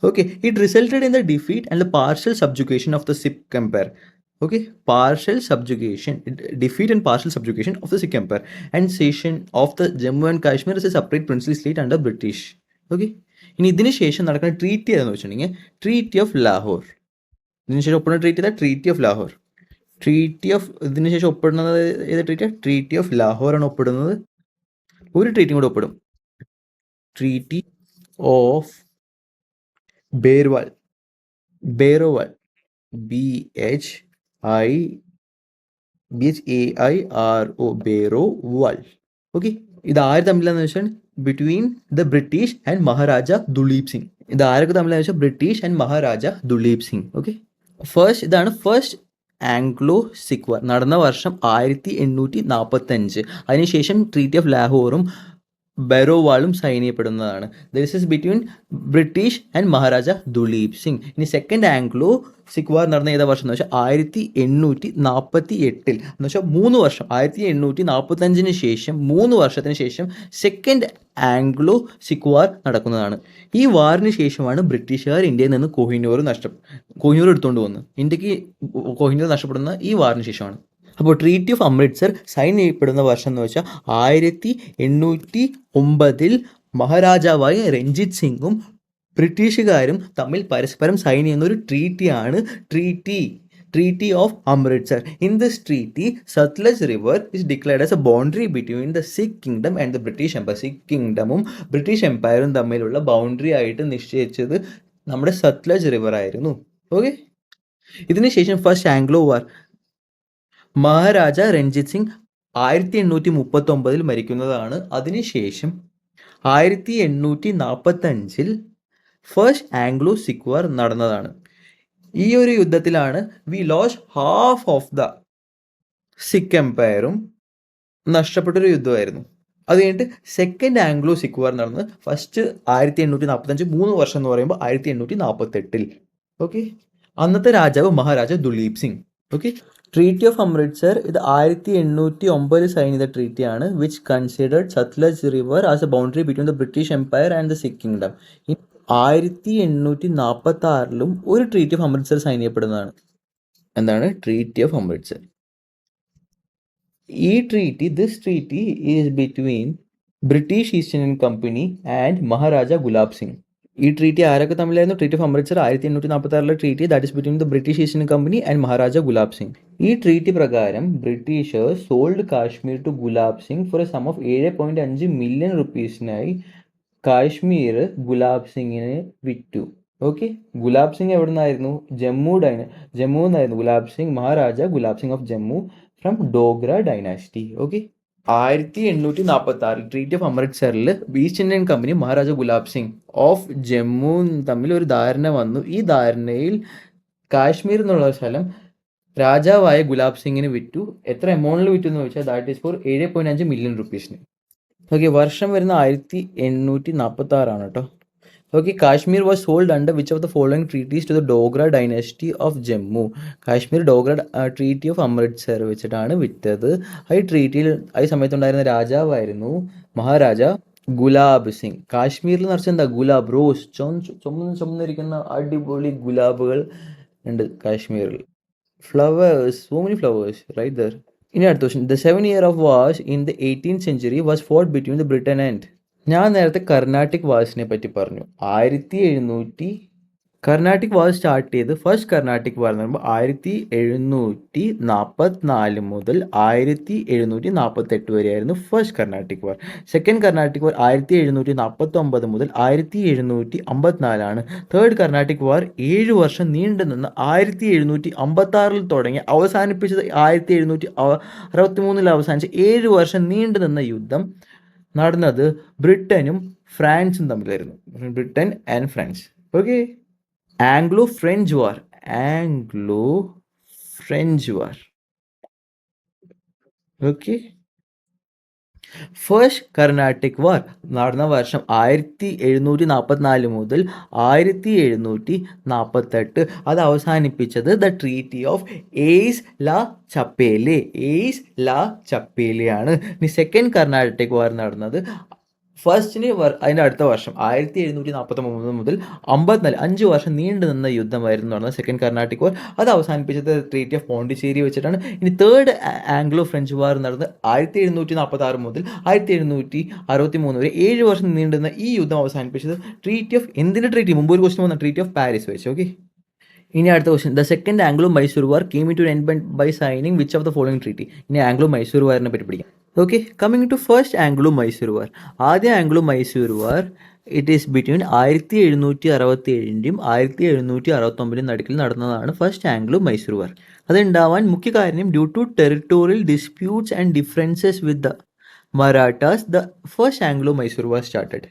[SPEAKER 1] Okay, it resulted in the defeat and the partial subjugation of the Sikh Empire. Okay, defeat and partial subjugation of the Sikh Empire and cession of the Jammu and Kashmir as a separate princely state under British. Okay, ഇനി ഇതിന് ശേഷം നടക്കുന്ന treaty ഏതെന്ന് വെച്ചിട്ടുണ്ടെങ്കിൽ treaty of Lahore. ഇതിന് ശേഷം ഒപ്പിടുന്ന treaty ഏതാ? Treaty of Lahore. ഇതിന് ശേഷം ഒപ്പിടുന്നത് ഏത് ട്രീറ്റിയാണ്? ട്രീറ്റി ഓഫ് ലാഹോർ ആണ് ഒപ്പിടുന്നത്. ഒരു ട്രീറ്റിയും കൂടെ ഒപ്പിടും, treaty of Bhyrowal. BHAIRO, Bhyrowal. Okay, ഇത് ആര് തമ്മിലാന്ന് വെച്ചാൽ between the British and Maharaja Duleep Singh. ഇത് ആരൊക്കെ തമ്മിലാന്ന് വെച്ചാൽ British and Maharaja Duleep Singh. Okay, ഇതാണ് ഫസ്റ്റ് ആംഗ്ലോ സിഖ് വാർ. നടന്ന വർഷം 1845. അതിനുശേഷം ട്രീറ്റി ഓഫ് ലാഹോറും ബെറോവാളും സൈൻ ചെയ്യപ്പെടുന്നതാണ്. This is between British and Maharaja Duleep Singh. ഇനി സെക്കൻഡ് ആംഗ്ലോ സിഖ് വാർ നടന്ന ഏതാ വർഷം എന്ന് വെച്ചാൽ 1848 എന്ന് വെച്ചാൽ 3 വർഷം. 1845 ശേഷം 3 വർഷത്തിന് ശേഷം സെക്കൻഡ് ആംഗ്ലോ സിഖ് വാർ നടക്കുന്നതാണ്. ഈ വാറിന് ശേഷമാണ് ബ്രിട്ടീഷുകാർ ഇന്ത്യയിൽ നിന്ന് കോഹിനൂർ എടുത്തുകൊണ്ട് വന്നത്. ഇന്ത്യക്ക് കോഹിനൂർ നഷ്ടപ്പെടുന്ന ഈ വാറിന് ശേഷമാണ്. അപ്പോൾ ട്രീറ്റി ഓഫ് അമൃത്സർ സൈൻ ചെയ്യപ്പെടുന്ന വർഷം എന്ന് വെച്ചാൽ 1809 മഹാരാജാവായ രഞ്ജിത്ത് സിംഗും ബ്രിട്ടീഷുകാരും തമ്മിൽ പരസ്പരം സൈൻ ചെയ്യുന്ന ഒരു ട്രീറ്റിയാണ് treaty of Amritsar. In this treaty Sutlej river is declared as a boundary between the Sikh kingdom and the British empire. Sikh കിങ്ഡമും ബ്രിട്ടീഷ് എംപയറും തമ്മിലുള്ള ബൗണ്ടറി ആയിട്ട് നിശ്ചയിച്ചത് നമ്മുടെ സത്ലജ് റിവർ ആയിരുന്നു. ഓക്കെ, ഇതിനുശേഷം first Anglo war. Maharaja Ranjit Singh 1839 മരിക്കുന്നതാണ്. അതിനുശേഷം 1845 ഫസ്റ്റ് ആംഗ്ലോ സിഖ് വാർ നടന്നതാണ്. ഈ ഒരു യുദ്ധത്തിലാണ് we lost half of the Sikh എംപയറും നഷ്ടപ്പെട്ടൊരു യുദ്ധമായിരുന്നു. അത് കഴിഞ്ഞിട്ട് സെക്കൻഡ് ആംഗ്ലോ സിഖ് വാർ നടന്നത് ഫസ്റ്റ് 1845, 3 വർഷം എന്ന് പറയുമ്പോൾ 1848. ഓക്കെ, അന്നത്തെ രാജാവ് Maharaja Duleep Singh. Okay, treaty of Amritsar ഇത് 1809 സൈൻ ചെയ്ത ട്രീറ്റിയാണ്, which considered Sutlej river as a boundary between the British empire and the Sikh kingdom. 1846 ഒരു ട്രീറ്റി ഓഫ് അമൃത്സർ സൈൻ ചെയ്യപ്പെടുന്നതാണ്. എന്താണ് ട്രീറ്റി ഓഫ് അമൃത്സർ? ഈ treaty, this treaty is between British East Indian company and Maharaja Gulab Singh. ഈ treaty ആരൊക്കെ തമ്മിലായിരുന്നു? Treaty of Amritsar 1846 treaty, that is between the British East Indian company and Maharaja Gulab Singh. ഈ treaty പ്രകാരം Britishers sold Kashmir to Gulab Singh for a sum of 7.5 million റുപ്പീസിനായി കാശ്മീർ ഗുലാബ് സിംഗിന് വിറ്റു. Okay, Gulab Singh എവിടെ നിന്നായിരുന്നു? ജമ്മു എന്നായിരുന്നു Gulab Singh, Maharaja Gulab Singh of Jammu from Dogra dynasty. Okay, 1846 treaty of അമൃത്സറിൽ East Indian company Maharaja Gulab Singh of Jammu തമ്മിൽ ഒരു ധാരണ വന്നു. ഈ ധാരണയിൽ കാശ്മീർ എന്നുള്ള സ്ഥലം രാജാവായ ഗുലാബ് സിംഗിന് വിറ്റു. എത്ര എമൗണ്ടിൽ വിറ്റു എന്ന് ചോദിച്ചാൽ ദാറ്റ് ഈസ് ഫോർ 7.5 മില്യൺ റുപ്പീസിന്. ഓക്കെ, വർഷം വരുന്ന 1846 കേട്ടോ. Okay, Kashmir was sold under which of the following treaties to the Dogra dynasty of Jammu. Kashmir Dogra treaty of Amritsar വെച്ചിട്ടാണ് വിറ്റത്. ഈ ട്രീറ്റിയിൽ ഈ സമയത്തുണ്ടായിരുന്ന രാജാവായിരുന്നു മഹാരാജ ഗുലാബ് സിംഗ്. കാശ്മീരിൽ നിറച്ച് എന്താ? ഗുലാബ്, റോസ്, ചുമന്നിരിക്കുന്ന അടിപൊളി ഗുലാബുകൾ ഉണ്ട് കാശ്മീരിൽ. Flowers, so many flowers right there. ഇനി അടുത്ത question. The 7 year of wars in the 18th century was fought between the Britain and. ഞാൻ നേരത്തെ കർണാട്ടിക് വാഴ്സിനെ പറ്റി പറഞ്ഞു. 1700 കർണാട്ടിക് വാർ സ്റ്റാർട്ട് ചെയ്ത് ഫസ്റ്റ് കർണാട്ടിക് വാർ എന്ന് പറയുമ്പോൾ 1744 മുതൽ 1748 വരെയായിരുന്നു ഫസ്റ്റ് കർണാട്ടിക് വാർ. സെക്കൻഡ് കർണാട്ടിക് വാർ 1749 മുതൽ 1754. തേർഡ് കർണാട്ടിക് വാർ 7 വർഷം നീണ്ടു നിന്ന് 1756 തുടങ്ങി അവസാനിപ്പിച്ചത് 1763 അവസാനിച്ച് 7 വർഷം നീണ്ടു നിന്ന യുദ്ധം നടന്നത് ബ്രിട്ടനും ഫ്രാൻസും തമ്മിലായിരുന്നു. Britain and France. Okay, Anglo French war. Okay, first Carnatic war നടന്ന വർഷം 1744 മുതൽ 1748. അത് അവസാനിപ്പിച്ചത് ദ ട്രീറ്റി ഓഫ് എയ്സ് ലാ ചപ്പേലെ ആണ്. ഇനി സെക്കൻഡ് കർണാട്ടിക് വാർ നടന്നത് ഫസ്റ്റിന് അതിൻ്റെ അടുത്ത വർഷം 1749 മുതൽ 54, 5 വർഷം നീണ്ടു നിന്ന യുദ്ധമായിരുന്നു നടന്നത് സെക്കൻഡ് കർണാട്ടിക് വാർ. അത് അവസാനിപ്പിച്ചത് ട്രീറ്റി ഓഫ് പോണ്ടിച്ചേരി വെച്ചിട്ടാണ്. ഇനി തേർഡ് ആംഗ്ലോ ഫ്രഞ്ച് വാർ നടന്നത് 1746 മുതൽ 1763 വരെ 7 വർഷം നീണ്ടുന്ന ഈ യുദ്ധം അവസാനിപ്പിച്ചത് ട്രീറ്റി ഓഫ് എന്തിൻ്റെ ട്രീറ്റി? മുമ്പ് ഒരു ക്വസ്റ്റ്യൻ വന്ന ട്രീറ്റി ഓഫ് പാരീസ് വെച്ച്. ഓക്കെ, ഇനി അടുത്ത question. The second Anglo Mysore war came in to end by signing which of the following treaty? ഇനി ആംഗ്ലോ മൈസൂർ വാറിനെ പറ്റി പഠിക്കാം. Okay, coming to first Anglo Mysore war. ആദ്യ Anglo Mysore war it is between 1767 1769 നടുക്കിൽ നടന്നതാണ് ഫസ്റ്റ് ആംഗ്ലോ മൈസൂർ വാർ. അതുണ്ടാവാൻ മുഖ്യ കാരണം due to territorial disputes and differences with the Marathas the first Anglo Mysore war started.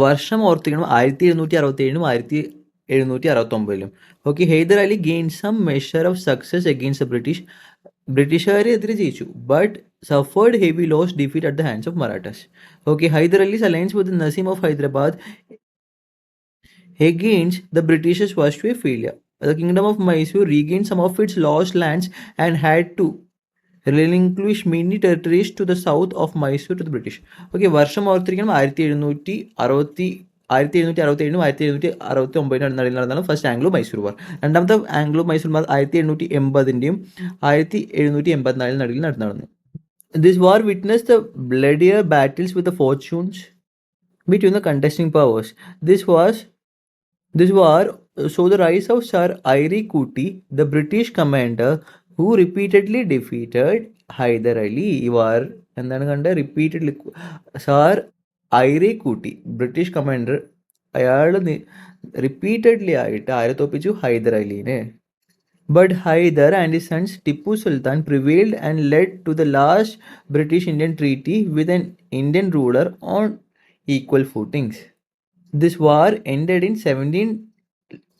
[SPEAKER 1] വർഷം ഓർത്തിക്കണം 1767 1769. Okay, Hyder Ali gain some measure of success against the ബ്രിട്ടീഷുകാരെതിരെ ജയിച്ചു, but suffered heavy loss defeat at the hands of Marathas. Okay, Hyder Ali's alliance with Nizam of Hyderabad against the Britishers was to a failure. The kingdom of Mysore regained some of its lost lands and had to relinquish many territories to the south of Mysore to the British. Okay, വർഷം ഓർത്തിരിക്കണം 1767 1769 നടന്നതാണ് first Anglo Mysore വാർ. രണ്ടാമത്തെ Anglo Mysore വാർ 1780 1784 നടുവിൽ നടന്നതാണ്. This war witnessed the bloodier battles with the fortunes between the contesting powers. This war saw the rise of Sir Irey Kuti, the British commander who repeatedly defeated Hyder Ali. ഈ വാർ എന്താണ് കണ്ടത്? Repeatedly sir ഐറി കൂട്ടി, British commander, അയാൾ repeatedly ആയിട്ട് ആരെ തോപ്പിച്ചു? Hyder അലീനെ. But Hyder and his sons Tipu Sultan prevailed and led to the last British-Indian treaty with an Indian ruler on equal footings. This war ended in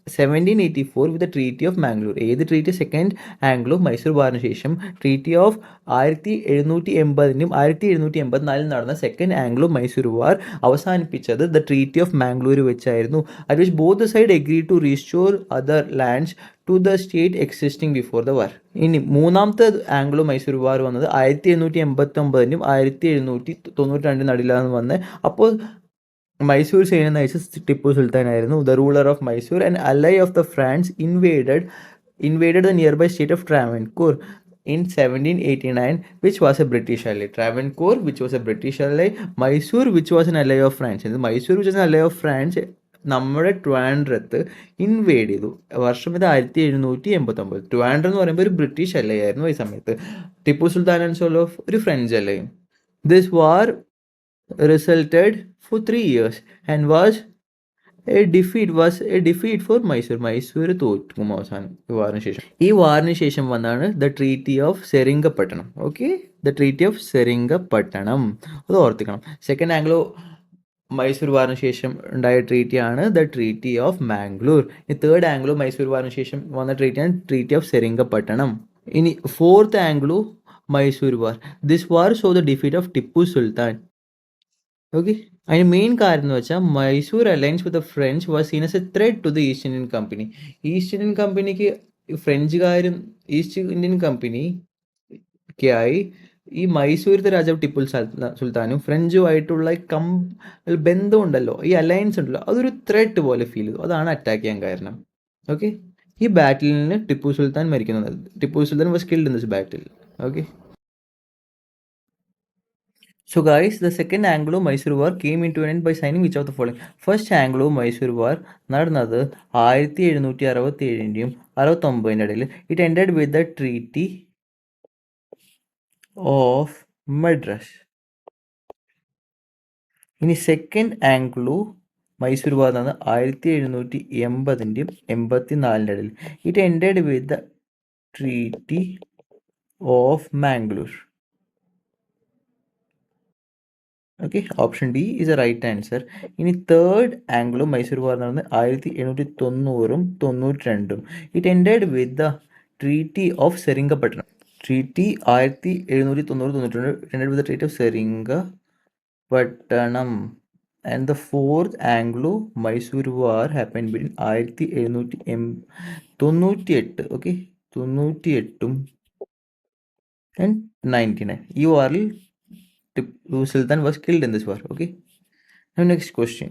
[SPEAKER 1] 1784 with treaty of Mangalore. ഏത് treaty? Second Anglo Mysore വാറിന് ശേഷം treaty of 1780 1784 നടന്ന second Anglo Mysore വാർ അവസാനിപ്പിച്ചത് the treaty of Mangalore വെച്ചായിരുന്നു. At which both the side agree to restore other lands to the state existing before the war. ഇനി മൂന്നാമത്തെ Anglo Mysore വാർ വന്നത് 1789 1792 നടുവിലാണ് വന്നത്. അപ്പോൾ മൈസൂർ സൈന്യം നയിച്ച ടിപ്പു സുൽത്താനായിരുന്നു. The ruler of Mysore and ally of the France invaded the nearby state of Travancore in 1789, which was a British ally. Travancore, which was a British ally. Mysore, which was an ally of France. Mysore, which was an ally of France, നമ്മുടെ ട്രിവാൻഡ്രത്ത് inward ചെയ്തു. വർഷം ഇത് 1789. ട്രിവാൻഡ്രം എന്ന് പറയുമ്പോൾ ഒരു British അല്ലയായിരുന്നു ഈ സമയത്ത്. ടിപ്പു സുൽത്താൻ ആൻഡ് സോലോഫ് ഒരു ഫ്രഞ്ച് അല്ലയും. This war resulted for 3 years and was a defeat for Mysore. Mysore തോറ്റും അവസാനം ഈ വാറിന് ശേഷം വന്നാണ് the treaty of Seringapatam. Okay, the treaty of Seringapatam അത് ഓർത്തിക്കണം. സെക്കൻഡ് ആംഗ്ലോ മൈസൂർ വാറിന് ശേഷം ഉണ്ടായ ട്രീറ്റിയാണ് ദ ട്രീറ്റി ഓഫ് മാംഗ്ലൂർ. ഇനി തേർഡ് ആംഗ്ലോ മൈസൂർ വാറിന് ശേഷം വന്ന ട്രീറ്റിയാണ് ട്രീറ്റി ഓഫ് സെരിംഗപട്ടണം. ഇനി fourth Anglo Mysore war. This war saw the defeat of Tipu Sultan. Okay, അതിന് മെയിൻ കാര്യം എന്ന് വെച്ചാൽ Mysore alliance with the French was seen as a threat to the East Indian company. East Indian കമ്പനിക്ക് ഫ്രഞ്ചുകാരും ഈസ്റ്റ് ഇന്ത്യൻ കമ്പനിക്കായി ഈ മൈസൂരത്തെ രാജാവ് ടിപ്പു സുൽത്താനും ഫ്രഞ്ചുമായിട്ടുള്ള ബന്ധമുണ്ടല്ലോ, ഈ അലയൻസ് ഉണ്ടല്ലോ, അതൊരു ത്രെഡ് പോലെ ഫീൽ ചെയ്തു. അതാണ് അറ്റാക്ക് ചെയ്യാൻ കാരണം. ഓക്കെ, ഈ ബാറ്റിലിന് ടിപ്പു സുൽത്താൻ മരിക്കുന്നത്. Tipu Sultan was killed in this battle. Okay, so guys, the second Anglo-Mysore War came into an end by signing which of the following? First Anglo-Mysore War നടന്നത് 1767 69 ഇടയിൽ. It ended with the Treaty of Madras. ഇനി second Anglo Mysore വാർ നടന്നത് 1780 84 ഇടയിൽ. It ended with the Treaty of Mangalore. Okay, option D is a right answer. ഇനി third Anglo Mysore war നടന്ന് 1790 92. It ended with the treaty of Seringapatam. Treaty 1790 92 ended with the treaty of Seringapatam. And the fourth Anglo Mysore war happen between 1798. Okay, 98 and 99. ഈ വാറിൽ Tipu Sultan was killed in this war. Okay. Now next question.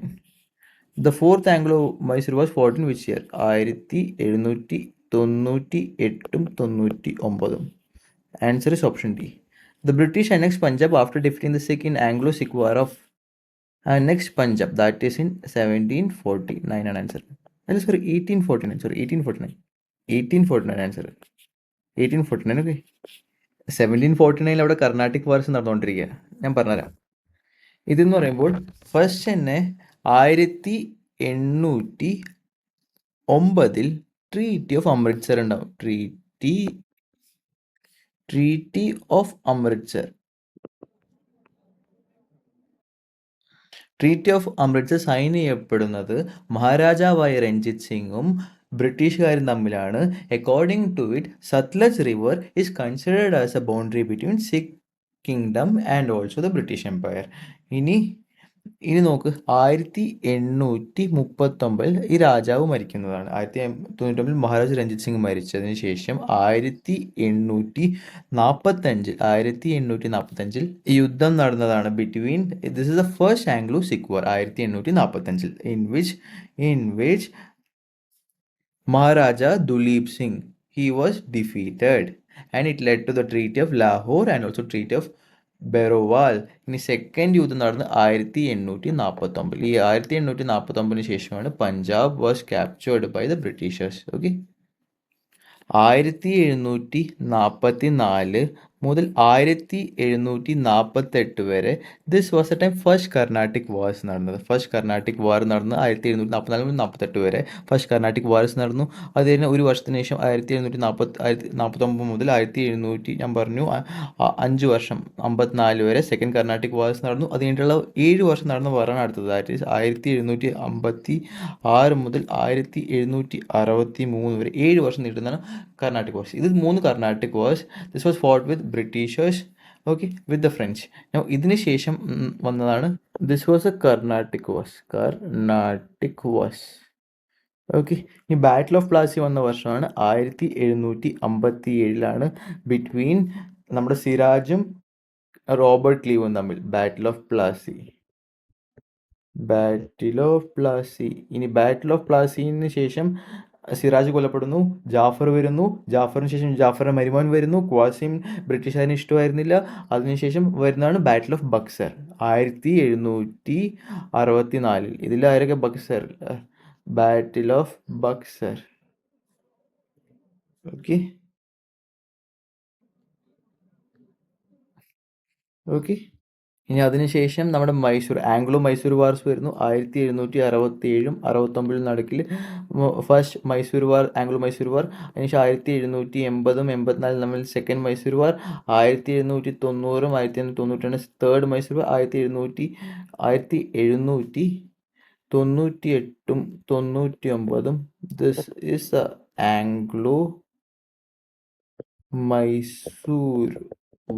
[SPEAKER 1] The fourth Anglo-Mysore was fought in which year? 1798 99. Answer is option D. The British annexed Punjab after defeating the Sikh in Anglo-Sikh War of annexed Punjab. That is in 1749. An answer. Sorry, 1849. Sorry, 1849. 1849 answer. 1849. Okay. 1749 അവിടെ Carnatic wars നടന്നുകൊണ്ടിരിക്കുക. ഞാൻ പറഞ്ഞുതരാം. ഇതെന്ന് പറയുമ്പോൾ first തന്നെ 1809 treaty of Amritsar ഉണ്ടാവും. Treaty of Amritsar. Treaty of Amritsar sign ചെയ്യപ്പെടുന്നത് മഹാരാജാവായ രഞ്ജിത് സിംഗും ബ്രിട്ടീഷുകാരും തമ്മിലാണ്. According to it Sutlej river is considered as a boundary between Sikh kingdom and also the British empire. ഇനി നോക്ക്, 1839 ഈ രാജാവ് മരിക്കുന്നതാണ്. 1899 മഹാരാജ് രഞ്ജിത് സിംഗ് മരിച്ചതിന് ശേഷം 1845 ഈ യുദ്ധം നടന്നതാണ് between. This is the first Anglo Sikh war 1845 in which Maharaja Duleep Singh, he was defeated and it led to the Treaty of Lahore and also Treaty of Bhyrowal. ഇനി സെക്കൻഡ് യുദ്ധം നടന്ന് 1849. ഈ 1849 ശേഷമാണ് Punjab was captured by the Britishers. Okay, 1744 മുതൽ 1748 വരെ this was a time first Carnatic wars നടന്നത്. First Carnatic war നടന്ന് 1744 മുതൽ 48 വരെ ഫസ്റ്റ് കർണാട്ടിക് വാർസ് നടന്നു. അത് കഴിഞ്ഞ് ഒരു വർഷത്തിന് ശേഷം 1749 മുതൽ 1700 ഞാൻ പറഞ്ഞു 5 വർഷം 54 വരെ സെക്കൻഡ് കർണാട്ടിക് വാർസ് നടന്നു. അത് കഴിഞ്ഞിട്ടുള്ള 7 വർഷം നടന്ന വാറാണ് അടുത്തത്. ദാറ്റ് ഈസ് 1756 മുതൽ 1763 വരെ 7 വർഷം നീട്ടുന്നതാണ് കർണാട്ടിക് വാർസ്. ഇത് 3 Carnatic wars. This was fought with Britishers, okay, with the French. ഇതിന് ശേഷം വന്നതാണ് this was A Carnatic was. Okay, ഈ ബാറ്റിൽ ഓഫ് പ്ലാസി വന്ന വർഷമാണ് 1757 ബിറ്റ്വീൻ നമ്മുടെ സിറാജും റോബർട്ട് ക്ലീവും തമ്മിൽ ബാറ്റിൽ ഓഫ് പ്ലാസി. ഇനി ബാറ്റിൽ ഓഫ് പ്ലാസിന് ശേഷം സിറാജ് കൊല്ലപ്പെടുന്നു, ജാഫർ വരുന്നു, ജാഫറിന് ശേഷം ജാഫറിന്റെ മരുമോൻ വരുന്നു. ഖ്വാസിം ബ്രിട്ടീഷുകാരന് ഇഷ്ടമായിരുന്നില്ല. അതിനുശേഷം വരുന്നതാണ് ബാറ്റിൽ ഓഫ് ബക്സർ 1764. ഇതിൽ ആരൊക്കെ? ബക്സർ, ബാറ്റിൽ ഓഫ് ബക്സർ. ഓക്കെ ഓക്കെ ഇനി അതിനുശേഷം നമ്മുടെ ആംഗ്ലോ മൈസൂർ വാർസ് വരുന്നു 1767 69 നടുക്കിൽ ഫസ്റ്റ് മൈസൂർ വാർ, ആംഗ്ലോ മൈസൂർ വാർ. അതിനുശേഷം 1780 84 തമ്മിൽ second Mysore war. 1790 1792 third Mysore war. 1798 99 this is Anglo Mysore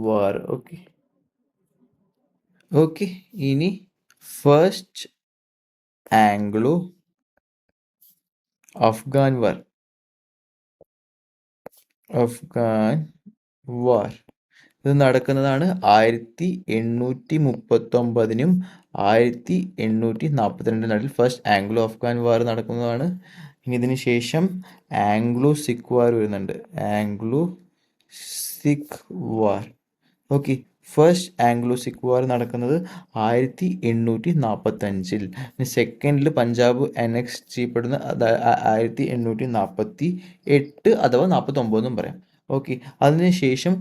[SPEAKER 1] war. Okay ഇനി ഫസ്റ്റ് ആംഗ്ലോ അഫ്ഗാൻ വാർ. ഇത് നടക്കുന്നതാണ് 1839 1842 നടുവിൽ ഫസ്റ്റ് ആംഗ്ലോ അഫ്ഗാൻ വാർ നടക്കുന്നതാണ്. ഇനി ഇതിന് ശേഷം ആംഗ്ലോ സിഖ് വാർ വരുന്നുണ്ട്. ആംഗ്ലോ സിഖ് വാർ. ഓക്കെ, ഫസ്റ്റ് ആംഗ്ലോ സിഖ് വാർ നടക്കുന്നത് 1845. സെക്കൻഡിൽ പഞ്ചാബ് അനക്സ് ചെയ്യപ്പെടുന്ന 1848 അഥവാ 49 എന്നും പറയാം. ഓക്കെ, അതിനുശേഷം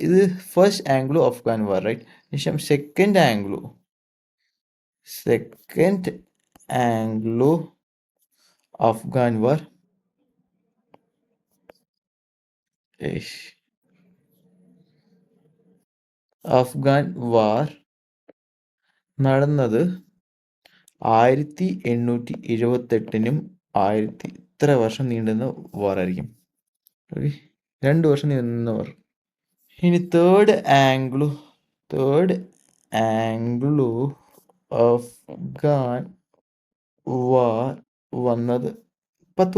[SPEAKER 1] ഇത് ഫസ്റ്റ് ആംഗ്ലോ അഫ്ഗാൻ വാർ, റൈറ്റ്. ശേഷം സെക്കൻഡ് ആംഗ്ലോ അഫ്ഗാൻ വാർ. നടന്നത് 1878 ഇത്ര വർഷം നീണ്ടുന്ന വാർ ആയിരിക്കും. 2 വർഷം നീണ്ടുന്ന വാർ. ഇനി തേർഡ് ആംഗ്ലോ അഫ്ഗാൻ വാർ വന്നത് 10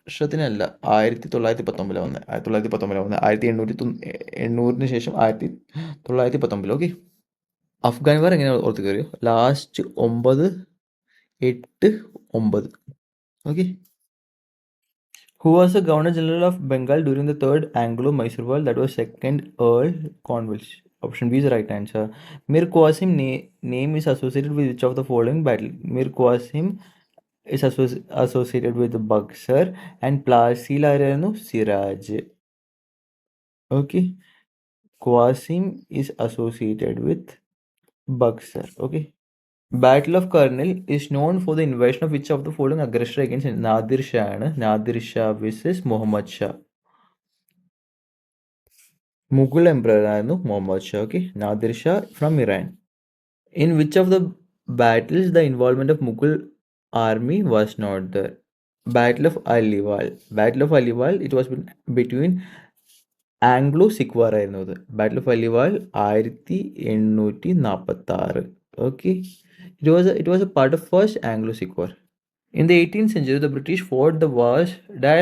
[SPEAKER 1] വർഷത്തിനല്ല, 1919 വന്നത്. 1880 ശേഷം 1919. ഓക്കെ, അഫ്ഗാൻ വാർ എങ്ങനെ ഓർത്ത് കയറിയോ? Last 9 8 9. Okay, who was the Governor General of Bengal during the Third Anglo-Mysore War? That was second Earl Cornwallis. Option B is the right answer. Mir Qasim name is associated with which of the following battle? Mir Qasim is associated with Buxar and Plasil ആയിരുന്നു Siraj. Okay, Qasim is associated with Buxar. Okay, Battle of Karnal is known for the invasion of which of the following aggressor against Nadir Shah ആണ്? Nadir Shah vs Muhammad Shah. Mughal emperor ആയിരുന്നു Muhammad Shah. Okay, Nadir Shah from Iran. In which of the battles the involvement of Mughal army was not there? Battle of Aliwal. It was between Anglo Sikh war ആയിരുന്നു അത്. Battle of Aliwal 1846. Okay, it was a part of first Anglo-Sikh War. In the 18th century, the British fought the wars.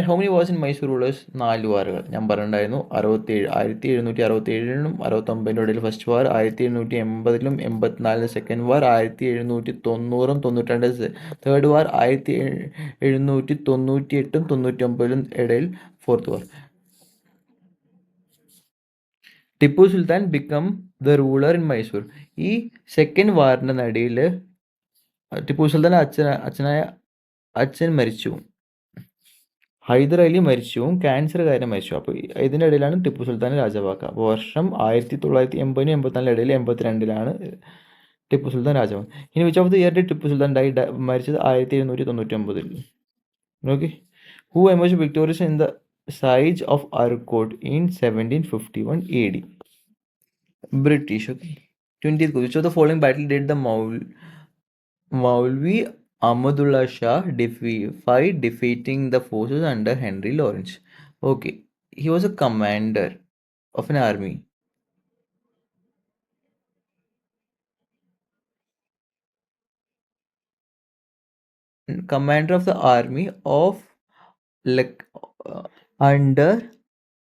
[SPEAKER 1] How many wars in Mysore rulers? 4 വാറുകൾ ഞാൻ പറഞ്ഞിട്ടുണ്ടായിരുന്നു. 1767 69 ഇടയിൽ first വാർ, 1780 84 second വാർ, 1790 92 third വാർ, 1798 99 ഇടയിൽ fourth war. Tipu Sultan become the ruler in Mysore. ഈ second വാറിൻ്റെ നടുവിൽ ടിപ്പു സുൽത്താൻ അച്ഛൻ മരിച്ചു. ഹൈദർ അലി മരിച്ചു, cancer കാരണം മരിച്ചു. അപ്പോൾ ഇതിൻ്റെ ഇടയിലാണ് ടിപ്പു സുൽത്താൻ രാജാവാക്കുക. അപ്പോൾ വർഷം 1980 ഇടയിൽ 82 ടിപ്പു സുൽത്താൻ രാജാവ്. ഇനി which of the year Tipu Sultan മരിച്ചത് 1799. Okay. Who emerges victorious in the siege of Arcot in 1751 AD? British. Okay. 20th question. Which of the following battle did the Maulvi Ahmadullah Shah fight, defeating the forces under Henry Lawrence? Okay. He was a commander of an army. Commander of the army of under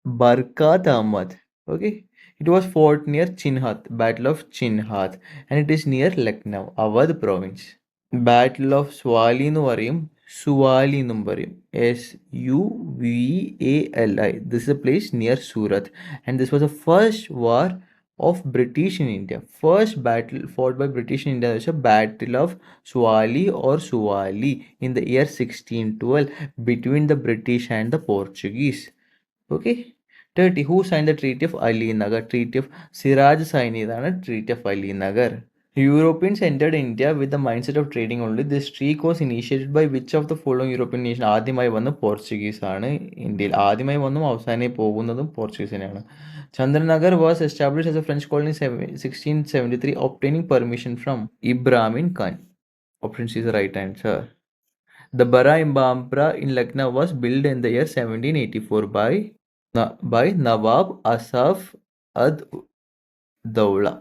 [SPEAKER 1] Barkat Ahmad. Okay. It was fought near Chinhat, Battle of Chinhat, and it is near Lucknow, Awadh province. Battle of Swally എന്ന് പറയും, സുവാലി എന്നും പറയും. SUVALI. This is a place near Surat and this was a first war of British in India. First battle fought by British in India എന്ന് വെച്ചാൽ battle of Swally or Suvali in the year 1612 between the British and the Portuguese. Okay. 30. Who signed the Treaty of Ali Nagar? Treaty of Siraj sign ചെയ്താണ് Treaty of Ali Nagar. Europeans entered India with the mindset of trading only. This streak was initiated by which of the following European nation? ആദ്യമായി വന്ന് Portuguese ആണ് ഇന്ത്യയിൽ. ആദ്യമായി വന്നും അവസാനമായി പോകുന്നതും പോർച്ചുഗീസിനാണ്. Chandrannagar was established as a French colony in 1673, obtaining permission from Ibrahim Khan. Option C is the right answer. The Bara Imambra in Lucknow was built in the year 1784 by Nawab Asaf Ad Daula.